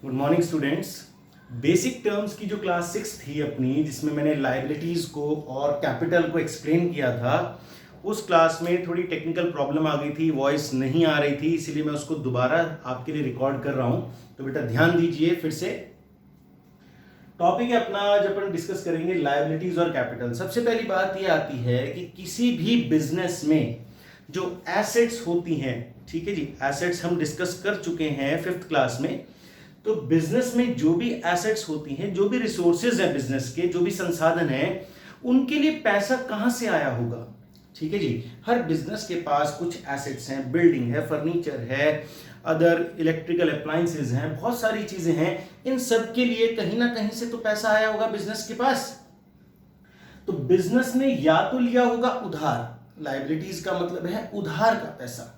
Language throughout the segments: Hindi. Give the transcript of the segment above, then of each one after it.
Good morning students. Basic terms की जो क्लास 6 थी अपनी, जिसमें मैंने लाइबिलिटीज को और कैपिटल को एक्सप्लेन किया था, उस क्लास में थोड़ी टेक्निकल प्रॉब्लम आ गई थी, वॉइस नहीं आ रही थी, इसीलिए मैं उसको दोबारा आपके लिए रिकॉर्ड कर रहा हूं। तो बेटा ध्यान दीजिए फिर से। टॉपिक है अपना, जब अपन डिस्कस करेंगे लाइबिलिटीज और कैपिटल। सबसे पहली बात यह आती है कि किसी भी बिजनेस में जो एसेट्स होती हैं, ठीक है जी, एसेट्स हम डिस्कस कर चुके हैं 5th क्लास में। तो बिजनेस में जो भी एसेट्स होती हैं, जो भी रिसोर्सेज है बिजनेस के, जो भी संसाधन है, उनके लिए पैसा कहां से आया होगा। ठीक है जी, हर बिजनेस के पास कुछ एसेट्स हैं, बिल्डिंग है, फर्नीचर है, अदर इलेक्ट्रिकल अप्लायंसेज हैं, बहुत सारी चीजें हैं। इन सब के लिए कहीं ना कहीं से तो पैसा आया होगा बिजनेस के पास। तो बिजनेस ने या तो लिया होगा उधार, लायबिलिटीज का मतलब है उधार का पैसा,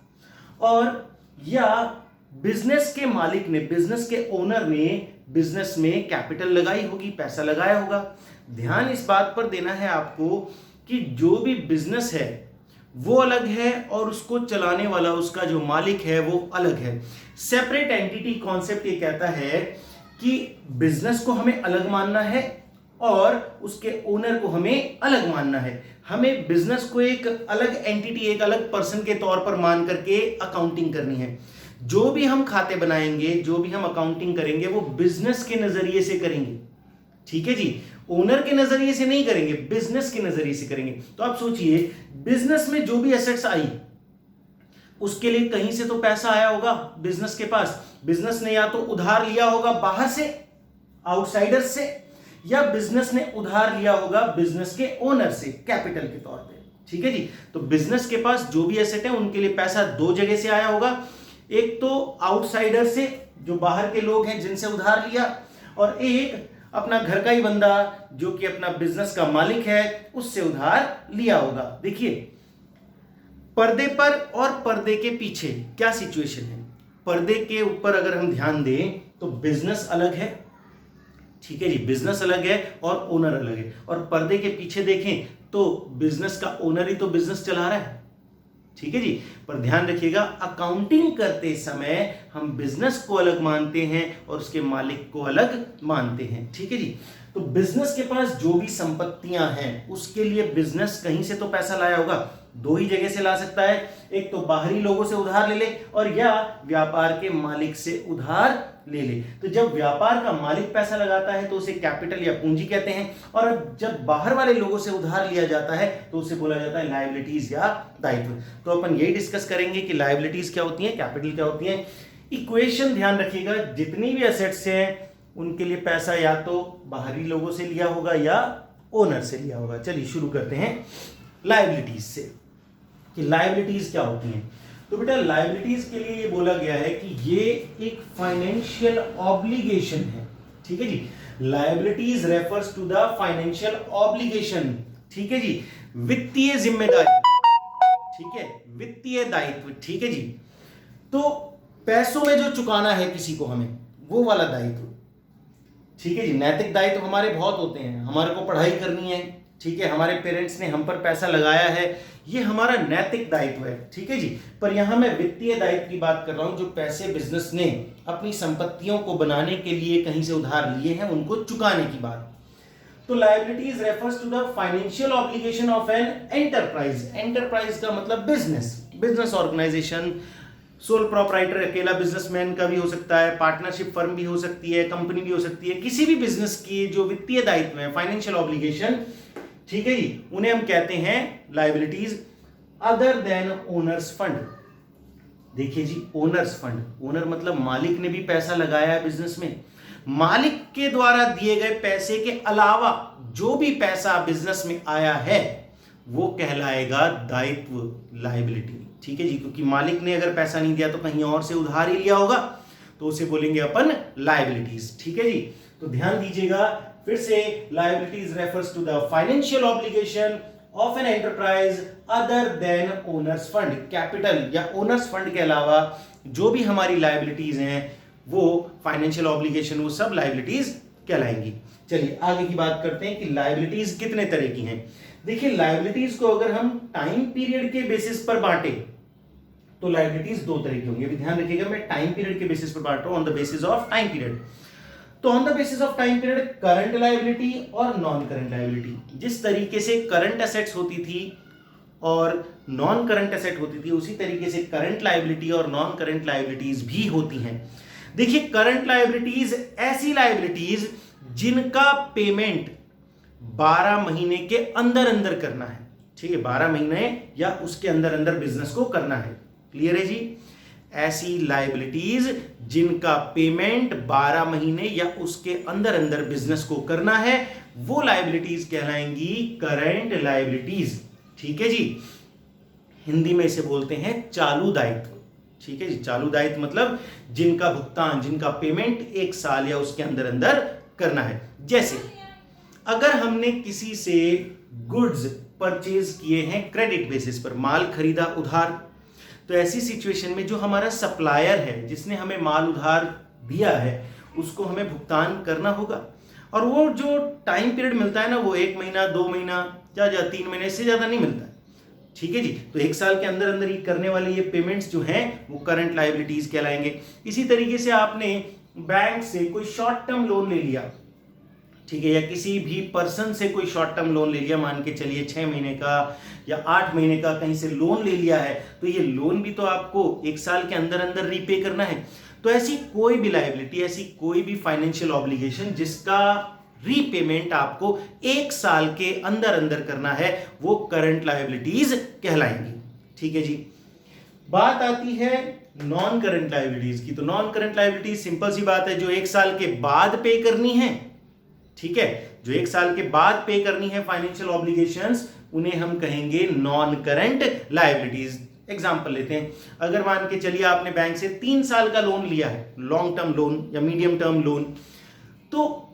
और या बिजनेस के मालिक ने, बिजनेस के ओनर ने बिजनेस में कैपिटल लगाई होगी, पैसा लगाया होगा। ध्यान इस बात पर देना है आपको कि जो भी बिजनेस है वो अलग है और उसको चलाने वाला, उसका जो मालिक है वो अलग है। सेपरेट एंटिटी कॉन्सेप्ट ये कहता है कि बिजनेस को हमें अलग मानना है और उसके ओनर को हमें अलग मानना है। हमें बिजनेस को एक अलग एंटिटी, एक अलग पर्सन के तौर पर मान करके अकाउंटिंग करनी है। जो भी हम खाते बनाएंगे, जो भी हम अकाउंटिंग करेंगे, वो बिजनेस के नजरिए से करेंगे। ठीक है जी, ओनर के नजरिए से नहीं करेंगे, बिजनेस के नजरिए से करेंगे। तो आप सोचिए, बिजनेस में जो भी एसेट्स आई, उसके लिए कहीं से तो पैसा आया होगा बिजनेस के पास। बिजनेस ने या तो उधार लिया होगा बाहर से, आउटसाइडर से, या बिजनेस ने उधार लिया होगा बिजनेस के ओनर से कैपिटल के तौर पे। ठीक है जी, तो बिजनेस के पास जो भी एसेट है उनके लिए पैसा दो जगह से आया होगा। एक तो आउटसाइडर से, जो बाहर के लोग हैं जिनसे उधार लिया, और एक अपना घर का ही बंदा जो कि अपना बिजनेस का मालिक है, उससे उधार लिया होगा। देखिए, पर्दे पर और पर्दे के पीछे क्या सिचुएशन है। पर्दे के ऊपर अगर हम ध्यान दें तो बिजनेस अलग है, ठीक है जी, बिजनेस अलग है और ओनर अलग है। और पर्दे के पीछे देखें तो बिजनेस का ओनर ही तो बिजनेस चला रहा है। ठीक है जी, पर ध्यान रखिएगा, अकाउंटिंग करते समय हम बिजनेस को अलग मानते हैं और उसके मालिक को अलग मानते हैं। ठीक है जी, तो बिजनेस के पास जो भी संपत्तियां हैं उसके लिए बिजनेस कहीं से तो पैसा लाया होगा। दो ही जगह से ला सकता है, एक तो बाहरी लोगों से उधार ले ले, और या व्यापार के मालिक से उधार ले ले। तो जब व्यापार का मालिक पैसा लगाता है तो उसे कैपिटल या पूंजी कहते हैं, और जब बाहर वाले लोगों से उधार लिया जाता है तो उसे बोला जाता है लायबिलिटीज या दायित्व। तो अपन यही डिस्कस करेंगे कि लायबिलिटीज क्या होती है, कैपिटल क्या होती है। इक्वेशन ध्यान रखिएगा, जितनी भी एसेट्स हैं उनके लिए पैसा या तो बाहरी लोगों से लिया होगा या ओनर से लिया होगा। चलिए शुरू करते हैं लायबिलिटीज से, कि लायबिलिटीज क्या होती हैं। तो बेटा लायबिलिटीज के लिए ये बोला गया है कि ये एक फाइनेंशियल ऑब्लिगेशन है। ठीक है जी, liabilities refers to the financial obligation. ठीक है जी, वित्तीय जिम्मेदारी, ठीक है, वित्तीय दायित्व। ठीक है जी, तो पैसों में जो चुकाना है किसी को हमें, वो वाला दायित्व। ठीक है जी, नैतिक दायित्व हमारे बहुत होते हैं, हमारे को पढ़ाई करनी है, ठीक है, हमारे पेरेंट्स ने हम पर पैसा लगाया है, ये हमारा नैतिक दायित्व है। ठीक है जी, पर यहां मैं वित्तीय दायित्व की बात कर रहा हूं, जो पैसे बिजनेस ने अपनी संपत्तियों को बनाने के लिए कहीं से उधार लिए हैं, उनको चुकाने की बात। तो liabilities refers to the financial obligation of an enterprise. Enterprise का मतलब business, business organisation. Sole proprietor अकेला बिजनेसमैन का भी हो सकता है, पार्टनरशिप फर्म भी हो सकती है, कंपनी भी हो सकती है। किसी भी बिजनेस की जो वित्तीय दायित्व है, फाइनेंशियल ऑब्लिगेशन, ठीक है जी, उन्हें हम कहते हैं liabilities other than owners fund. देखिए जी, ओनर्स फंड, ओनर मतलब मालिक ने भी पैसा लगाया है बिजनेस में, मालिक के द्वारा दिए गए पैसे के अलावा जो भी पैसा बिजनेस में आया है वो कहलाएगा दायित्व, लायबिलिटी। ठीक है जी, क्योंकि मालिक ने अगर पैसा नहीं दिया तो कहीं और से उधार ही लिया होगा, तो उसे बोलेंगे अपन लायबिलिटीज। ठीक है जी, तो ध्यान दीजिएगा फिर से, liabilities refers to the financial obligation of an enterprise other than owners fund. Capital या ओनर्स फंड के अलावा जो भी हमारी लायबिलिटीज हैं वो फाइनेंशियल ऑब्लिगेशन, वो सब लायबिलिटीज कहलाएंगी। चलिए आगे की बात करते हैं कि लायबिलिटीज कितने तरह की हैं। देखिए, लायबिलिटीज को अगर हम टाइम पीरियड के बेसिस पर बांटे तो लायबिलिटीज दो तरह की होंगी। अभी ध्यान रखिएगा, मैं टाइम पीरियड के बेसिस पर बांट रहा हूं, on the basis of time period. तो on the basis of time period current liability और नॉन करंट लायबिलिटी। जिस तरीके से करंट एसेट्स होती थी और नॉन करंट एसेट होती थी, उसी तरीके से करंट लायबिलिटी और नॉन करंट लायबिलिटीज भी होती हैं। देखिए, करंट लायबिलिटीज ऐसी लायबिलिटीज जिनका पेमेंट 12 महीने के अंदर अंदर करना है। ठीक है, 12 महीने या उसके अंदर अंदर बिजनेस को करना है। क्लियर है जी? ऐसी लायबिलिटीज जिनका पेमेंट 12 महीने या उसके अंदर अंदर बिजनेस को करना है, वो लायबिलिटीज कहलाएंगी करंट लायबिलिटीज। ठीक है जी, हिंदी में इसे बोलते हैं चालू दायित्व। ठीक है जी, चालू दायित्व मतलब जिनका भुगतान, जिनका पेमेंट 1 साल या उसके अंदर अंदर करना है। जैसे अगर हमने किसी से गुड्स परचेज किए हैं क्रेडिट बेसिस पर, माल खरीदा उधार, तो ऐसी सिचुएशन में जो हमारा सप्लायर है जिसने हमें माल उधार दिया है, उसको हमें भुगतान करना होगा। और वो जो टाइम पीरियड मिलता है ना, वो 1 महीना, 2 महीना या 3 महीने से ज्यादा नहीं मिलता है। ठीक है जी, तो 1 साल के अंदर अंदर ही करने वाले ये पेमेंट्स जो हैं वो करंट लायबिलिटीज कहलाएंगे। इसी तरीके से आपने बैंक से कोई शॉर्ट टर्म लोन ले लिया, ठीक है, या किसी भी पर्सन से कोई शॉर्ट टर्म लोन ले लिया, मान के चलिए 6 महीने का या 8 महीने का कहीं से लोन ले लिया है, तो ये लोन भी तो आपको 1 साल के अंदर अंदर रीपे करना है। तो ऐसी कोई भी लायबिलिटी, ऐसी कोई भी फाइनेंशियल ऑब्लिगेशन जिसका रीपेमेंट आपको 1 साल के अंदर अंदर करना है, वो करंट लायबिलिटीज कहलाएंगी। ठीक है जी, बात आती है नॉन करंट लायबिलिटीज की। तो नॉन करंट लायबिलिटीज सिंपल सी बात है, जो 1 साल के बाद पे करनी है। ठीक है, जो 1 साल के बाद पे करनी है फाइनेंशियल ऑब्लिगेशंस, उन्हें हम कहेंगे नॉन करंट लायबिलिटीज। एग्जांपल लेते हैं, अगर मान के चलिए आपने बैंक से 3 साल का लोन लिया है, लॉन्ग टर्म लोन या मीडियम टर्म लोन, तो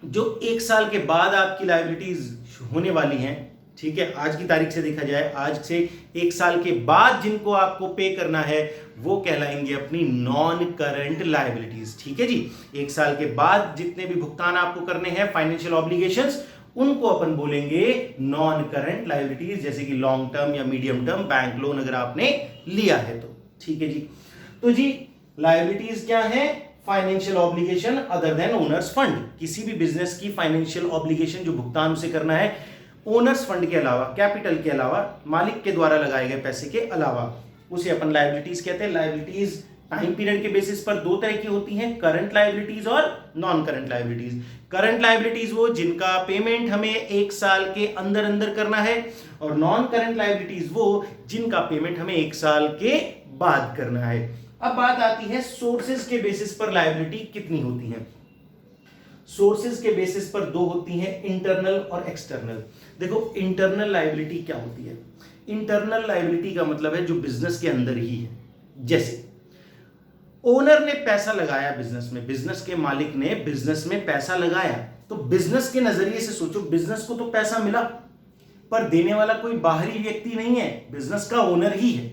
जो 1 साल के बाद आपकी लायबिलिटीज होने वाली हैं, ठीक है, आज की तारीख से देखा जाए, आज से 1 साल के बाद जिनको आपको पे करना है, वो कहलाएंगे अपनी नॉन करंट लायबिलिटीज। ठीक है जी, 1 साल के बाद जितने भी भुगतान आपको करने हैं फाइनेंशियल ऑब्लिगेशंस, उनको अपन बोलेंगे नॉन करंट लायबिलिटीज, जैसे कि लॉन्ग टर्म या मीडियम टर्म बैंक लोन अगर आपने लिया है तो। ठीक है जी, तो जी लायबिलिटीज क्या है? Financial obligation other than owners fund. किसी भी बिजनेस की फाइनेंशियल ऑब्लिगेशन जो भुगतान उसे करना है ओनर्स फंड के अलावा, कैपिटल के अलावा, मालिक के द्वारा लगाए गए पैसे के अलावा, उसे अपन लायबिलिटीज कहते हैं। लायबिलिटीज टाइम पीरियड के बेसिस पर 2 तरह की होती हैं, करंट लायबिलिटीज और non current liabilities. Current liabilities वो जिनका पेमेंट हमें 1 साल के अंदर अंदर करना है, और नॉन करंट लायबिलिटीज वो जिनका पेमेंट हमें 1 साल के बाद करना है। अब बात आती है सोर्सेज के बेसिस पर लायबिलिटी कितनी होती है। सोर्सेज के बेसिस पर 2 होती हैं, इंटरनल और एक्सटर्नल। देखो, इंटरनल लायबिलिटी क्या होती है? इंटरनल लायबिलिटी का मतलब है जो बिजनेस के अंदर ही है। जैसे ओनर ने पैसा लगाया बिजनेस में, बिजनेस के मालिक ने बिजनेस में पैसा लगाया, तो बिजनेस के नजरिए से सोचो, बिजनेस को तो पैसा मिला, पर देने वाला कोई बाहरी व्यक्ति नहीं है, बिजनेस का ओनर ही है।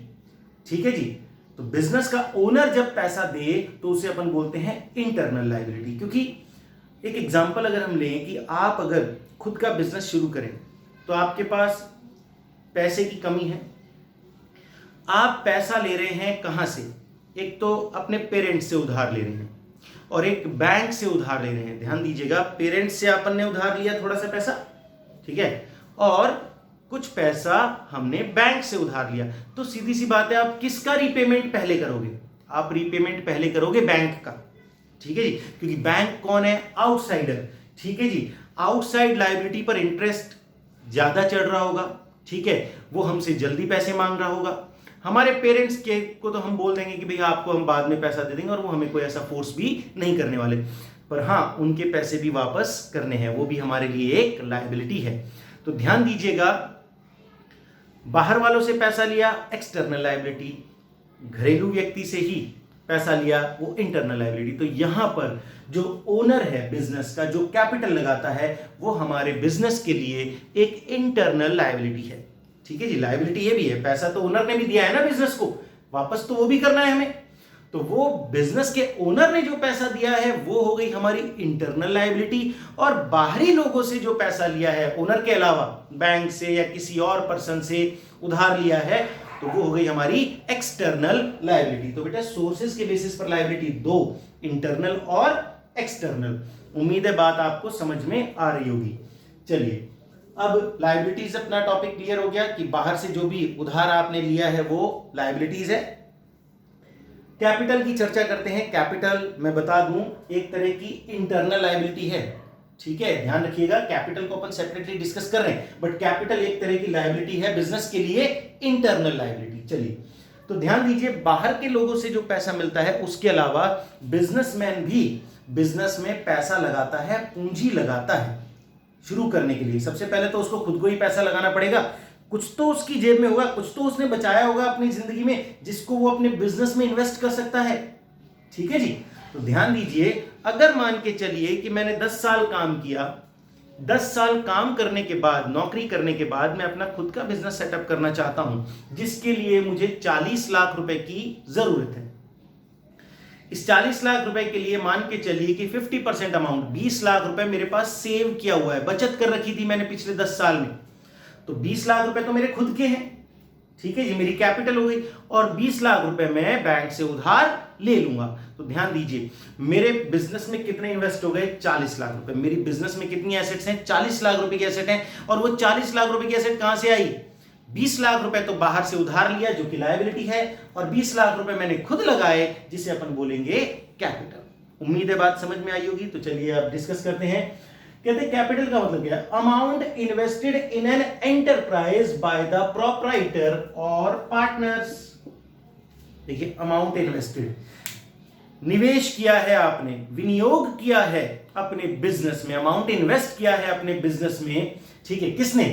ठीक है जी, तो बिजनेस का ओनर जब पैसा दे तो उसे अपन बोलते हैं इंटरनल लायबिलिटी। क्योंकि एक एग्जांपल अगर हम लें कि आप अगर खुद का बिजनेस शुरू करें, तो आपके पास पैसे की कमी है, आप पैसा ले रहे हैं कहां से? एक तो अपने पेरेंट्स से उधार ले रहे हैं और एक बैंक से उधार ले रहे हैं। ध्यान दीजिएगा, पेरेंट्स से अपन ने उधार लिया थोड़ा सा पैसा, ठीक है, और कुछ पैसा हमने बैंक से उधार लिया। तो सीधी सी बात है, आप किसका रीपेमेंट पहले करोगे? आप रीपेमेंट पहले करोगे बैंक का। ठीक है जी, क्योंकि बैंक कौन है? आउटसाइडर। ठीक है जी, आउटसाइड लायबिलिटी पर इंटरेस्ट ज्यादा चढ़ रहा होगा, ठीक है, वो हमसे जल्दी पैसे मांग रहा होगा। हमारे पेरेंट्स के को तो हम बोल देंगे कि भैया आपको हम बाद में पैसा दे देंगे, और वो हमें कोई ऐसा फोर्स भी नहीं करने वाले, पर हाँ उनके पैसे भी वापस करने हैं, वो भी हमारे लिए एक लायबिलिटी है। तो ध्यान दीजिएगा, बाहर वालों से पैसा लिया एक्सटर्नल लायबिलिटी, घरेलू व्यक्ति से ही पैसा लिया वो इंटरनल लायबिलिटी। तो यहां पर जो ओनर है बिजनेस का, जो कैपिटल लगाता है, वो हमारे बिजनेस के लिए एक इंटरनल लायबिलिटी है। ठीक है जी, लायबिलिटी ये भी है, पैसा तो ओनर ने भी दिया है ना बिजनेस को, वापस तो वो भी करना है हमें। तो वो बिजनेस के ओनर ने जो पैसा दिया है वो हो गई हमारी इंटरनल लायबिलिटी, और बाहरी लोगों से जो पैसा लिया है ओनर के अलावा, बैंक से या किसी और पर्सन से उधार लिया है, तो वो हो गई हमारी एक्सटर्नल लायबिलिटी। तो बेटा सोर्सेज के बेसिस पर लायबिलिटी दो, इंटरनल और एक्सटर्नल। उम्मीद है बात आपको समझ में आ रही होगी। चलिए अब लायबिलिटीज अपना टॉपिक क्लियर हो गया कि बाहर से जो भी उधार आपने लिया है वो लायबिलिटीज है। कैपिटल की चर्चा करते हैं। कैपिटल मैं बता दूं एक तरह की इंटरनल लायबिलिटी है, ठीक है, ध्यान रखिएगा। कैपिटल को अपन सेपरेटली डिस्कस कर रहे हैं, बट कैपिटल एक तरह की लायबिलिटी है बिजनेस के लिए, इंटरनल लायबिलिटी। चलिए तो ध्यान दीजिए, बाहर के लोगों से जो पैसा मिलता है उसके अलावा बिजनेसमैन भी बिजनेस में पैसा लगाता है, पूंजी लगाता है शुरू करने के लिए। सबसे पहले तो उसको खुद को ही पैसा लगाना पड़ेगा, कुछ तो उसकी जेब में होगा, कुछ तो उसने बचाया होगा अपनी जिंदगी में जिसको वो अपने बिजनेस में इन्वेस्ट कर सकता है। ठीक है जी, तो ध्यान दीजिए, अगर मान के चलिए कि मैंने 10 साल काम किया, 10 साल काम करने के बाद, नौकरी करने के बाद मैं अपना खुद का बिजनेस सेटअप करना चाहता हूं जिसके लिए मुझे 40 लाख रुपए की जरूरत है। इस 40 लाख रुपए के लिए मान के चलिए कि 50% अमाउंट 20 लाख रुपए मेरे पास सेव किया हुआ है, बचत कर रखी थी मैंने पिछले 10 साल में। तो 20 लाख रुपए तो मेरे खुद के हैं, ठीक है जी, मेरी कैपिटल हो गई, और 20 लाख रुपए मैं बैंक से उधार ले लूंगा। तो ध्यान दीजिए, मेरे बिजनेस में कितने इन्वेस्ट हो गए? 40 लाख रुपए। मेरी बिजनेस में कितनी एसेट्स हैं? 40 लाख रुपए की एसेट हैं। और वो 40 लाख रुपए की एसेट कहां से आई? 20 लाख रुपए तो बाहर से उधार लिया जो कि लायबिलिटी है, और 20 लाख रुपए मैंने खुद लगाए जिसे अपन बोलेंगे कैपिटल। उम्मीद है बात समझ में आई होगी। तो चलिए अब डिस्कस करते हैं। कहते हैं कैपिटल का मतलब क्या है? Amount invested in an enterprise by the proprietor और पार्टनर्स। देखिए, अमाउंट इन्वेस्टेड, निवेश किया है आपने, विनियोग किया है अपने बिजनेस में, अमाउंट इन्वेस्ट किया है अपने बिजनेस में, ठीक है, किसने?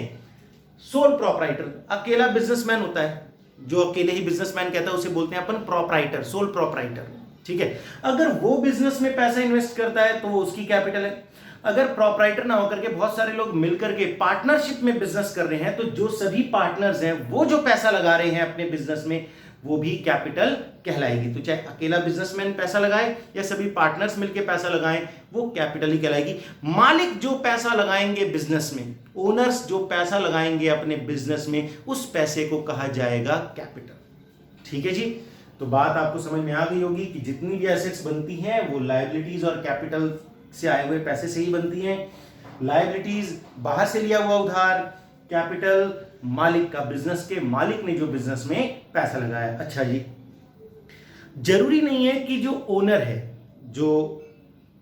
Soul proprietor. अकेला बिजनेसमैन होता है, जो अकेले ही बिजनेसमैन कहता है उसे बोलते हैं अपन प्रोप्राइटर, सोल प्रोप्राइटर, ठीक है। अगर वो बिजनेस में पैसा इन्वेस्ट करता है तो वो उसकी कैपिटल है। अगर प्रोप्राइटर ना होकर के बहुत सारे लोग मिलकर के पार्टनरशिप में बिजनेस कर रहे हैं, तो जो सभी पार्टनर्स हैं वो जो पैसा लगा रहे हैं अपने बिजनेस में, वो भी कैपिटल कहलाएगी। तो चाहे अकेला बिजनेसमैन पैसा लगाए या सभी पार्टनर्स मिलकर पैसा लगाएं, वो कैपिटल ही कहलाएगी। मालिक जो पैसा लगाएंगे बिजनेस में, ओनर्स जो पैसा लगाएंगे अपने बिजनेस में, उस पैसे को कहा जाएगा कैपिटल। ठीक है जी, तो बात आपको समझ में आ गई होगी कि जितनी भी एसेट्स बनती हैं वो लायबिलिटीज और कैपिटल से आए हुए पैसे से ही बनती हैं। लायबिलिटीज बाहर से लिया हुआ उधार, कैपिटल मालिक का, बिजनेस के मालिक ने जो बिजनेस में पैसा लगाया। अच्छा जी, जरूरी नहीं है कि जो ओनर है, जो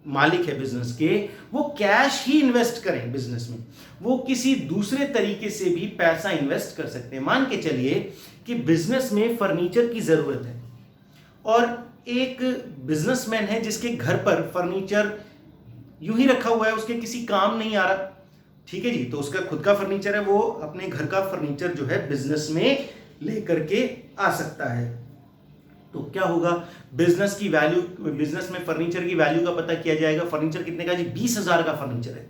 मालिक है बिजनेस के, वो कैश ही इन्वेस्ट करें बिजनेस में, वो किसी दूसरे तरीके से भी पैसा इन्वेस्ट कर सकते हैं। मान के चलिए कि बिजनेस में फर्नीचर की जरूरत है और एक बिजनेसमैन है जिसके घर पर फर्नीचर यूं ही रखा हुआ है, उसके किसी काम नहीं आ रहा, ठीक है जी, तो उसका खुद का फर्नीचर है, वो अपने घर का फर्नीचर जो है बिजनेस में लेकर के आ सकता है। तो क्या होगा? बिजनेस की वैल्यू, बिजनेस में फर्नीचर की वैल्यू का पता किया जाएगा। फर्नीचर कितने का जी? 20,000 का फर्नीचर है।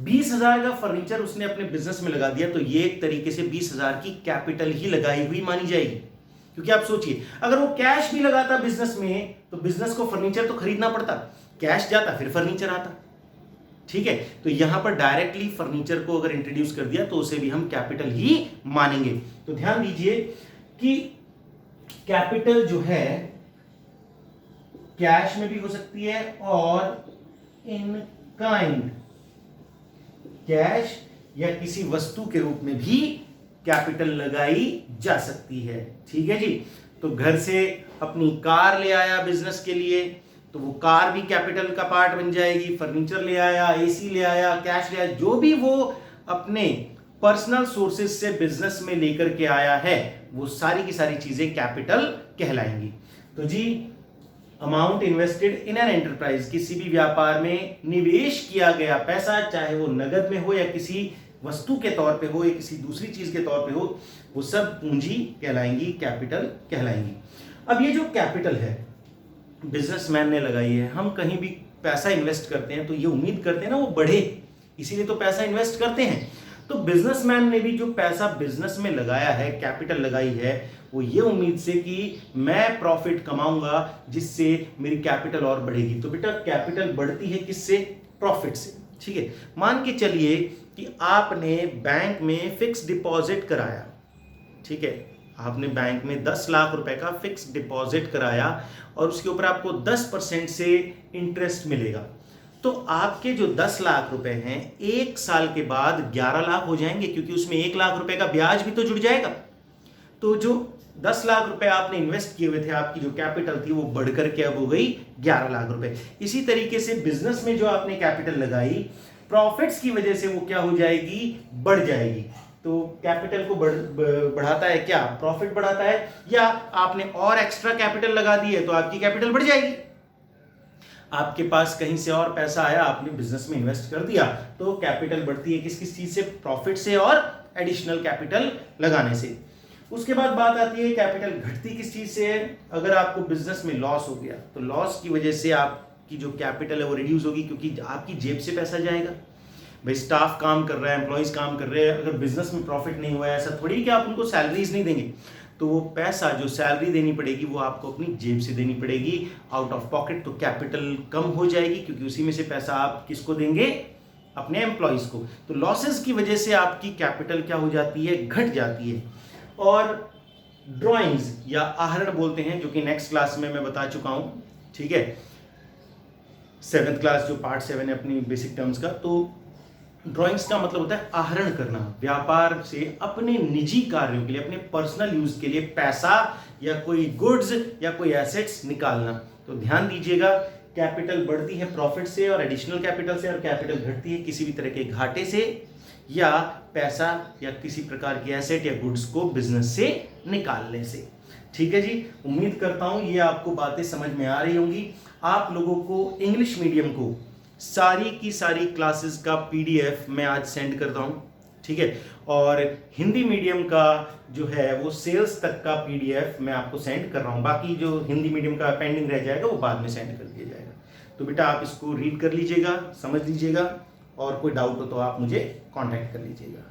20,000 का फर्नीचर उसने अपने बिजनेस में लगा दिया, तो ये एक तरीके से 20,000 की कैपिटल ही लगाई हुई मानी जाएगी। क्योंकि आप सोचिए, अगर वो कैश भी लगाता बिजनेस में, तो बिजनेस को फर्नीचर तो खरीदना पड़ता, कैश जाता फिर फर्नीचर आता, ठीक है। तो यहां पर डायरेक्टली फर्नीचर को अगर इंट्रोड्यूस कर दिया तो उसे भी हम कैपिटल ही मानेंगे। तो ध्यान दीजिए कि कैपिटल जो है कैश में भी हो सकती है और इन काइंड, कैश या किसी वस्तु के रूप में भी कैपिटल लगाई जा सकती है, ठीक है जी। तो घर से अपनी कार ले आया बिजनेस के लिए, तो वो कार भी कैपिटल का पार्ट बन जाएगी। फर्नीचर ले आया, एसी ले आया, कैश ले आया, जो भी वो अपने पर्सनल सोर्सेज से बिजनेस में लेकर के आया है, वो सारी की सारी चीजें कैपिटल कहलाएंगी। तो जी, amount invested in an enterprise, किसी भी व्यापार में निवेश किया गया पैसा, चाहे वो नगद में हो या किसी वस्तु के तौर पे हो या किसी दूसरी चीज के तौर पे हो, वो सब पूंजी कहलाएंगी, कैपिटल कहलाएंगी। अब ये जो कैपिटल है बिजनेसमैन ने लगाई है, हम कहीं भी पैसा इन्वेस्ट करते हैं तो ये उम्मीद करते हैं ना वो बढ़े, इसीलिए तो पैसा इन्वेस्ट करते हैं। तो बिजनेसमैन ने भी जो पैसा बिजनेस में लगाया है, कैपिटल लगाई है, वो ये उम्मीद से कि मैं प्रॉफिट कमाऊंगा जिससे मेरी कैपिटल और बढ़ेगी। तो बेटा कैपिटल बढ़ती है किससे? प्रॉफिट से, ठीक है। मान के चलिए कि आपने बैंक में फिक्स डिपॉजिट कराया, ठीक है, आपने बैंक में 10 लाख रुपए का फिक्स डिपॉजिट कराया और उसके ऊपर आपको 10% से इंटरेस्ट मिलेगा, तो आपके जो 10 लाख रुपए हैं 1 साल के बाद 11 लाख हो जाएंगे, क्योंकि उसमें 1 लाख रुपए का ब्याज भी तो जुड़ जाएगा। तो जो 10 लाख रुपए आपने इन्वेस्ट किए हुए थे, आपकी जो कैपिटल थी वो बढ़कर के अब हो गई 11 लाख रुपए। इसी तरीके से बिजनेस में जो आपने कैपिटल लगाई, प्रॉफिट्स की वजह से वो क्या हो जाएगी, बढ़ जाएगी। तो कैपिटल को बढ़ाता है क्या, प्रॉफिट बढ़ाता है, या आपने और एक्स्ट्रा कैपिटल लगा दी है तो आपकी कैपिटल बढ़ जाएगी। आपके पास कहीं से और पैसा आया, आपने बिजनेस में इन्वेस्ट कर दिया, तो कैपिटल बढ़ती है किस किस चीज से, प्रॉफिट से और एडिशनल कैपिटल लगाने से। उसके बाद बात आती है कैपिटल घटती किस चीज से है। अगर आपको बिजनेस में लॉस हो गया तो लॉस की वजह से आपकी जो कैपिटल है वो रिड्यूस होगी, क्योंकि आपकी जेब से पैसा जाएगा। भाई स्टाफ काम कर रहा है, एम्प्लॉइज काम कर रहे हैं, अगर बिजनेस में प्रॉफिट नहीं हुआ है, ऐसा थोड़ी कि आप उनको सैलरीज नहीं देंगे, तो वो पैसा जो सैलरी देनी पड़ेगी वो आपको अपनी जेब से देनी पड़ेगी, आउट ऑफ पॉकेट। तो कैपिटल कम हो जाएगी, क्योंकि उसी में से पैसा आप किसको देंगे, अपने एम्प्लॉइज को। तो लॉसेस की वजह से आपकी कैपिटल क्या हो जाती है, घट जाती है। और ड्राइंग्स या आहरण बोलते हैं, जो कि नेक्स्ट क्लास में मैं बता चुका हूं, ठीक है, 7th क्लास जो पार्ट 7 है अपनी बेसिक टर्म्स का। तो ड्राइंग्स का मतलब होता है आहरण करना, व्यापार से अपने निजी कार्यों के लिए, अपने पर्सनल यूज के लिए पैसा या कोई गुड्स या कोई एसेट्स निकालना। तो ध्यान दीजिएगा, कैपिटल बढ़ती है प्रॉफिट से और एडिशनल कैपिटल से, और कैपिटल घटती है किसी भी तरह के घाटे से या पैसा या किसी प्रकार की एसेट या गुड्स को बिजनेस से निकालने से। ठीक है जी, उम्मीद करता हूं ये आपको बातें समझ में आ रही होंगी। आप लोगों को इंग्लिश मीडियम को सारी की सारी क्लासेस का पीडीएफ मैं आज सेंड करता हूं, ठीक है, और हिंदी मीडियम का जो है वो सेल्स तक का पीडीएफ मैं आपको सेंड कर रहा हूं। बाकी जो हिंदी मीडियम का पेंडिंग रह जाएगा वो बाद में सेंड कर दिया जाएगा। तो बेटा आप इसको रीड कर लीजिएगा, समझ लीजिएगा, और कोई डाउट हो तो आप मुझे कांटेक्ट कर लीजिएगा।